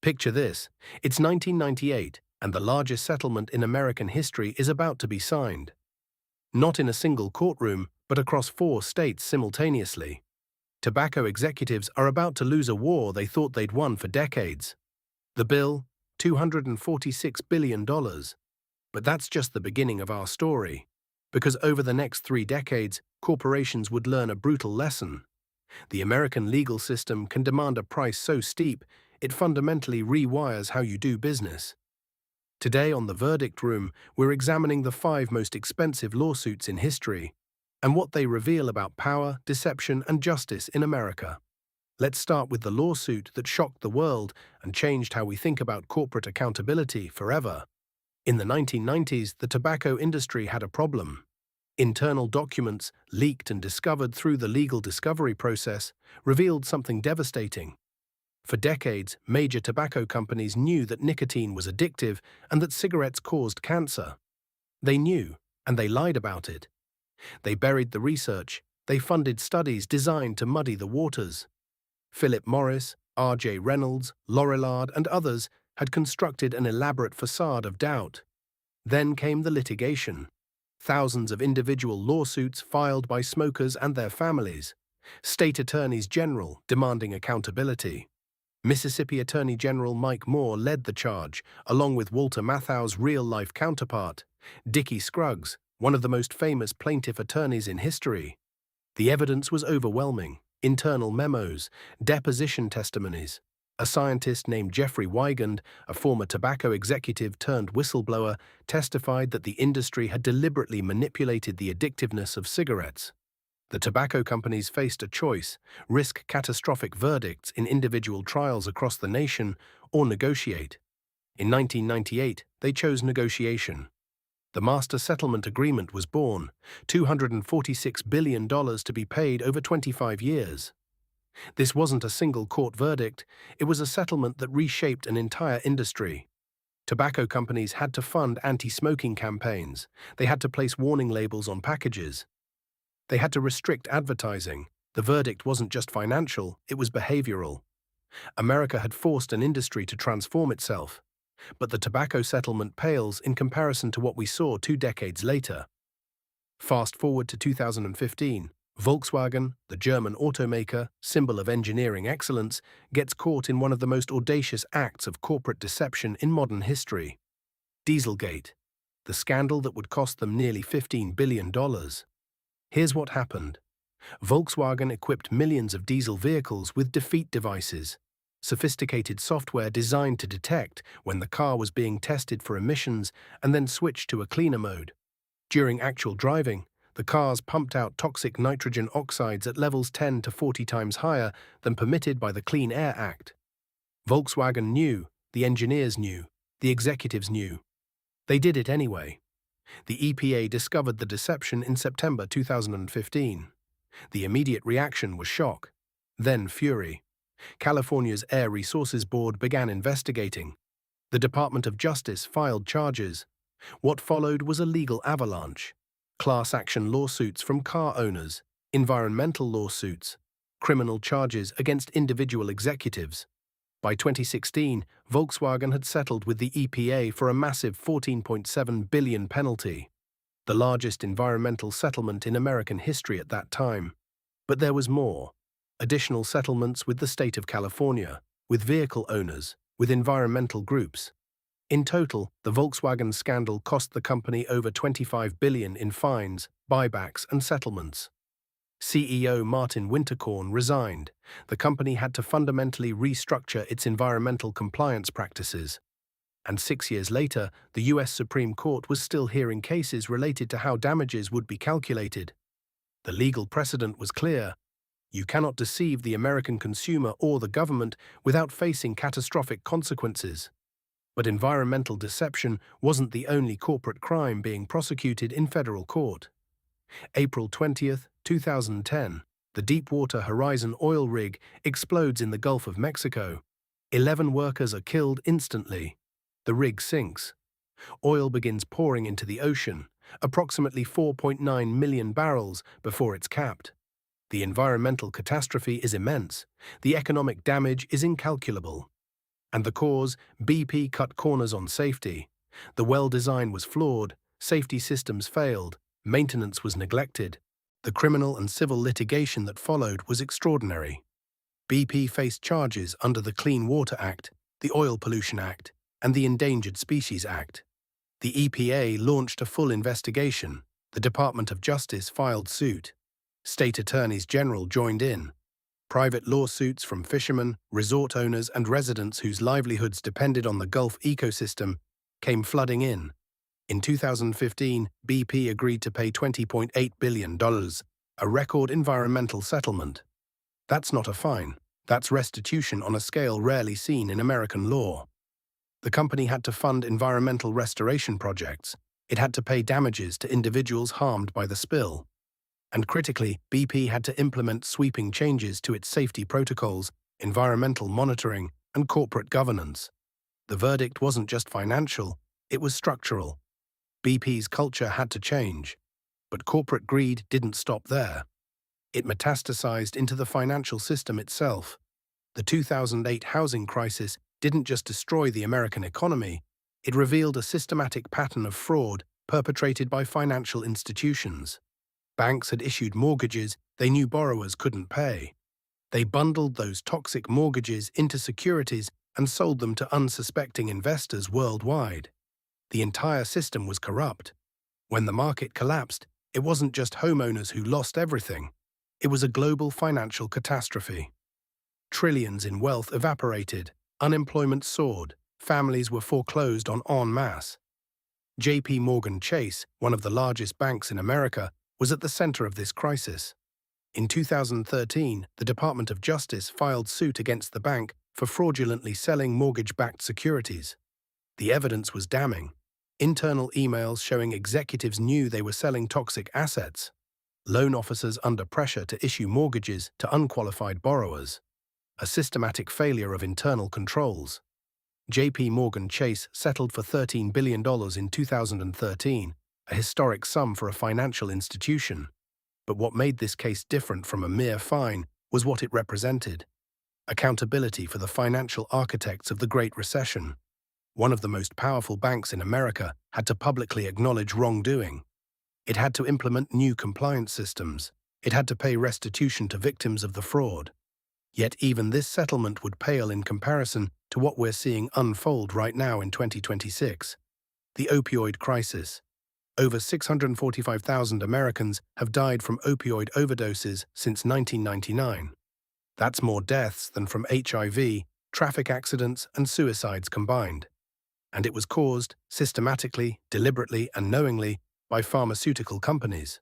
Picture this. It's 1998, and the largest settlement in American history is about to be signed. Not in a single courtroom, but across 4 states simultaneously. Tobacco executives are about to lose a war they thought they'd won for decades. The bill, $246 billion. But that's just the beginning of our story. Because over the next 3 decades, corporations would learn a brutal lesson. The American legal system can demand a price so steep, it fundamentally rewires how you do business. Today on The Verdict Room, we're examining the 5 most expensive lawsuits in history and what they reveal about power, deception, and justice in America. Let's start with the lawsuit that shocked the world and changed how we think about corporate accountability forever. In the 1990s, the tobacco industry had a problem. Internal documents, leaked and discovered through the legal discovery process, revealed something devastating. For decades, major tobacco companies knew that nicotine was addictive and that cigarettes caused cancer. They knew, and they lied about it. They buried the research. They funded studies designed to muddy the waters. Philip Morris, R.J. Reynolds, Lorillard, and others had constructed an elaborate facade of doubt. Then came the litigation. Thousands of individual lawsuits filed by smokers and their families. State attorneys general demanding accountability. Mississippi Attorney General Mike Moore led the charge, along with Walter Matthau's real-life counterpart, Dickie Scruggs, one of the most famous plaintiff attorneys in history. The evidence was overwhelming. Internal memos, deposition testimonies. A scientist named Jeffrey Wigand, a former tobacco executive turned whistleblower, testified that the industry had deliberately manipulated the addictiveness of cigarettes. The tobacco companies faced a choice: risk catastrophic verdicts in individual trials across the nation or negotiate. In 1998, they chose negotiation. The Master Settlement Agreement was born, $246 billion to be paid over 25 years. This wasn't a single court verdict, it was a settlement that reshaped an entire industry. Tobacco companies had to fund anti-smoking campaigns, they had to place warning labels on packages. They had to restrict advertising. The verdict wasn't just financial, it was behavioral. America had forced an industry to transform itself. But the tobacco settlement pales in comparison to what we saw 2 decades later. Fast forward to 2015, Volkswagen, the German automaker, symbol of engineering excellence, gets caught in one of the most audacious acts of corporate deception in modern history. Dieselgate, the scandal that would cost them nearly $15 billion. Here's what happened. Volkswagen equipped millions of diesel vehicles with defeat devices, sophisticated software designed to detect when the car was being tested for emissions and then switch to a cleaner mode. During actual driving, the cars pumped out toxic nitrogen oxides at levels 10 to 40 times higher than permitted by the Clean Air Act. Volkswagen knew, the engineers knew, the executives knew. They did it anyway. The EPA discovered the deception in September 2015. The immediate reaction was shock, then fury. California's Air Resources Board began investigating. The Department of Justice filed charges. What followed was a legal avalanche. Class action lawsuits from car owners, environmental lawsuits, criminal charges against individual executives. By 2016, Volkswagen had settled with the EPA for a massive $14.7 billion penalty, the largest environmental settlement in American history at that time. But there was more. Additional settlements with the state of California, with vehicle owners, with environmental groups. In total, the Volkswagen scandal cost the company over $25 billion in fines, buybacks, and settlements. CEO Martin Winterkorn resigned. The company had to fundamentally restructure its environmental compliance practices. And 6 years later, the U.S. Supreme Court was still hearing cases related to how damages would be calculated. The legal precedent was clear. You cannot deceive the American consumer or the government without facing catastrophic consequences. But environmental deception wasn't the only corporate crime being prosecuted in federal court. April 20, 2010, the Deepwater Horizon oil rig explodes in the Gulf of Mexico. 11 workers are killed instantly. The rig sinks. Oil begins pouring into the ocean, approximately 4.9 million barrels before it's capped. The environmental catastrophe is immense. The economic damage is incalculable. And the cause, BP cut corners on safety. The well design was flawed, safety systems failed, maintenance was neglected. The criminal and civil litigation that followed was extraordinary. BP faced charges under the Clean Water Act, the Oil Pollution Act, and the Endangered Species Act. The EPA launched a full investigation. The Department of Justice filed suit. State attorneys general joined in. Private lawsuits from fishermen, resort owners, and residents whose livelihoods depended on the Gulf ecosystem came flooding in. In 2015, BP agreed to pay $20.8 billion, a record environmental settlement. That's not a fine. That's restitution on a scale rarely seen in American law. The company had to fund environmental restoration projects. It had to pay damages to individuals harmed by the spill. And critically, BP had to implement sweeping changes to its safety protocols, environmental monitoring, and corporate governance. The verdict wasn't just financial, it was structural. BP's culture had to change. But corporate greed didn't stop there. It metastasized into the financial system itself. The 2008 housing crisis didn't just destroy the American economy, it revealed a systematic pattern of fraud perpetrated by financial institutions. Banks had issued mortgages they knew borrowers couldn't pay. They bundled those toxic mortgages into securities and sold them to unsuspecting investors worldwide. The entire system was corrupt. When the market collapsed, it wasn't just homeowners who lost everything. It was a global financial catastrophe. Trillions in wealth evaporated, unemployment soared, families were foreclosed on en masse. J.P. Morgan Chase, one of the largest banks in America, was at the center of this crisis. In 2013, the Department of Justice filed suit against the bank for fraudulently selling mortgage-backed securities. The evidence was damning. Internal emails showing executives knew they were selling toxic assets. Loan officers under pressure to issue mortgages to unqualified borrowers. A systematic failure of internal controls. J.P. Morgan Chase settled for $13 billion in 2013, a historic sum for a financial institution. But what made this case different from a mere fine was what it represented. Accountability for the financial architects of the Great Recession. One of the most powerful banks in America had to publicly acknowledge wrongdoing. It had to implement new compliance systems. It had to pay restitution to victims of the fraud. Yet even this settlement would pale in comparison to what we're seeing unfold right now in 2026. The opioid crisis. Over 645,000 Americans have died from opioid overdoses since 1999. That's more deaths than from HIV, traffic accidents, and suicides combined. And it was caused, systematically, deliberately, and knowingly, by pharmaceutical companies.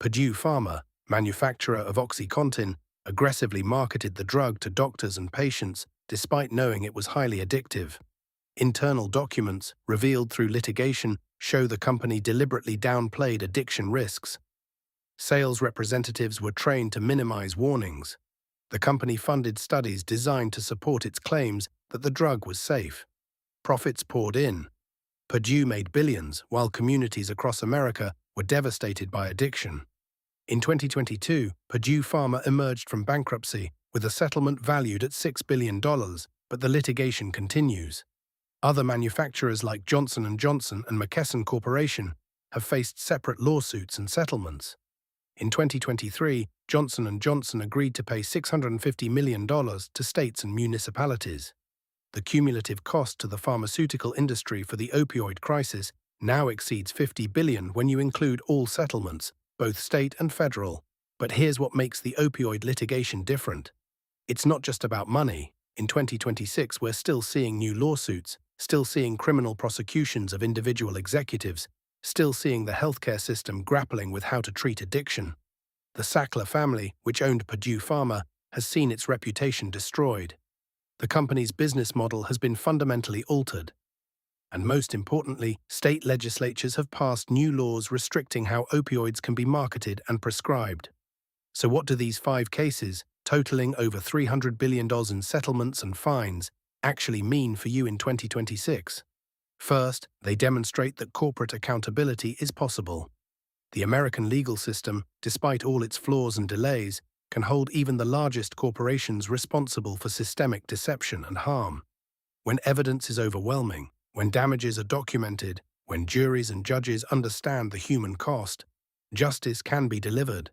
Purdue Pharma, manufacturer of OxyContin, aggressively marketed the drug to doctors and patients despite knowing it was highly addictive. Internal documents, revealed through litigation, show the company deliberately downplayed addiction risks. Sales representatives were trained to minimize warnings. The company funded studies designed to support its claims that the drug was safe. Profits poured in. Purdue made billions, while communities across America were devastated by addiction. In 2022, Purdue Pharma emerged from bankruptcy with a settlement valued at $6 billion, but the litigation continues. Other manufacturers like Johnson & Johnson and McKesson Corporation have faced separate lawsuits and settlements. In 2023, Johnson & Johnson agreed to pay $650 million to states and municipalities. The cumulative cost to the pharmaceutical industry for the opioid crisis now exceeds $50 billion when you include all settlements, both state and federal. But here's what makes the opioid litigation different. It's not just about money. In 2026, we're still seeing new lawsuits, still seeing criminal prosecutions of individual executives, still seeing the healthcare system grappling with how to treat addiction. The Sackler family, which owned Purdue Pharma, has seen its reputation destroyed. The company's business model has been fundamentally altered. And most importantly, state legislatures have passed new laws restricting how opioids can be marketed and prescribed. So what do these 5 cases, totaling over $300 billion in settlements and fines, actually mean for you in 2026? First, they demonstrate that corporate accountability is possible. The American legal system, despite all its flaws and delays, can hold even the largest corporations responsible for systemic deception and harm. When evidence is overwhelming, when damages are documented, when juries and judges understand the human cost, justice can be delivered.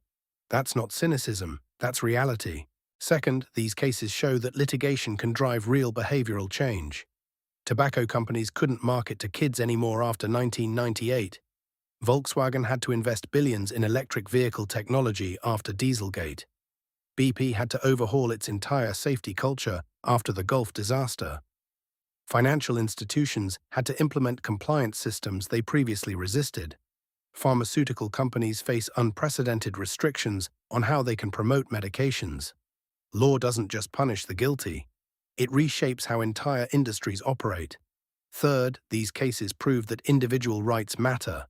That's not cynicism, that's reality. Second, these cases show that litigation can drive real behavioral change. Tobacco companies couldn't market to kids anymore after 1998. Volkswagen had to invest billions in electric vehicle technology after Dieselgate. BP had to overhaul its entire safety culture after the Gulf disaster. Financial institutions had to implement compliance systems they previously resisted. Pharmaceutical companies face unprecedented restrictions on how they can promote medications. Law doesn't just punish the guilty, it reshapes how entire industries operate. Third, these cases prove that individual rights matter.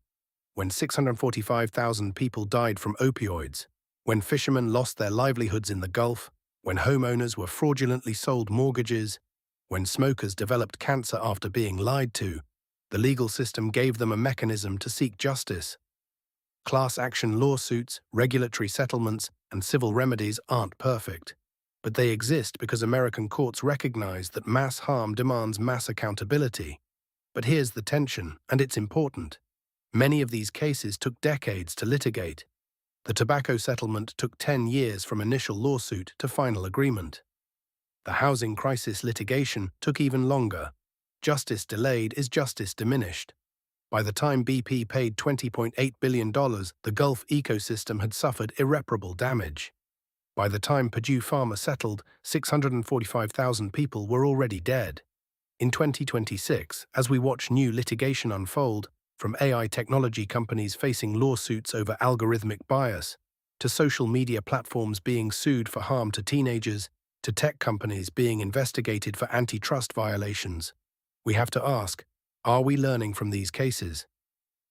When 645,000 people died from opioids, when fishermen lost their livelihoods in the Gulf, when homeowners were fraudulently sold mortgages, when smokers developed cancer after being lied to, the legal system gave them a mechanism to seek justice. Class action lawsuits, regulatory settlements, and civil remedies aren't perfect, but they exist because American courts recognize that mass harm demands mass accountability. But here's the tension, and it's important. Many of these cases took decades to litigate. The tobacco settlement took 10 years from initial lawsuit to final agreement. The housing crisis litigation took even longer. Justice delayed is justice diminished. By the time BP paid $20.8 billion, the Gulf ecosystem had suffered irreparable damage. By the time Purdue Pharma settled, 645,000 people were already dead. In 2026, as we watch new litigation unfold, from AI technology companies facing lawsuits over algorithmic bias, to social media platforms being sued for harm to teenagers, to tech companies being investigated for antitrust violations, we have to ask, are we learning from these cases?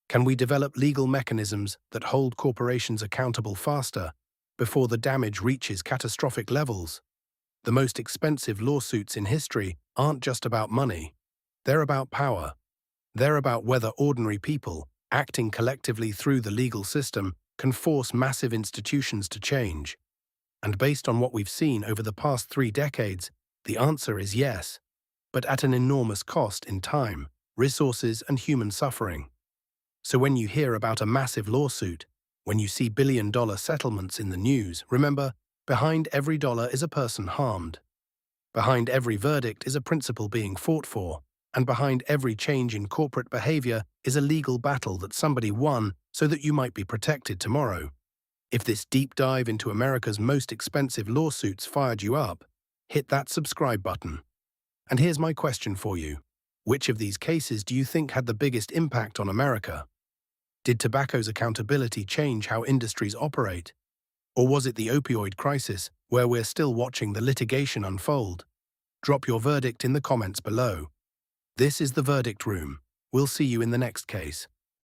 Can we develop legal mechanisms that hold corporations accountable faster, before the damage reaches catastrophic levels? The most expensive lawsuits in history aren't just about money. They're about power. They're about whether ordinary people, acting collectively through the legal system, can force massive institutions to change. And based on what we've seen over the past 3 decades, the answer is yes, but at an enormous cost in time, resources, and human suffering. So when you hear about a massive lawsuit, when you see billion-dollar settlements in the news, remember, behind every dollar is a person harmed. Behind every verdict is a principle being fought for, and behind every change in corporate behavior is a legal battle that somebody won so that you might be protected tomorrow. If this deep dive into America's most expensive lawsuits fired you up, hit that subscribe button. And here's my question for you. Which of these cases do you think had the biggest impact on America? Did tobacco's accountability change how industries operate? Or was it the opioid crisis, where we're still watching the litigation unfold? Drop your verdict in the comments below. This is the Verdict Room. We'll see you in the next case.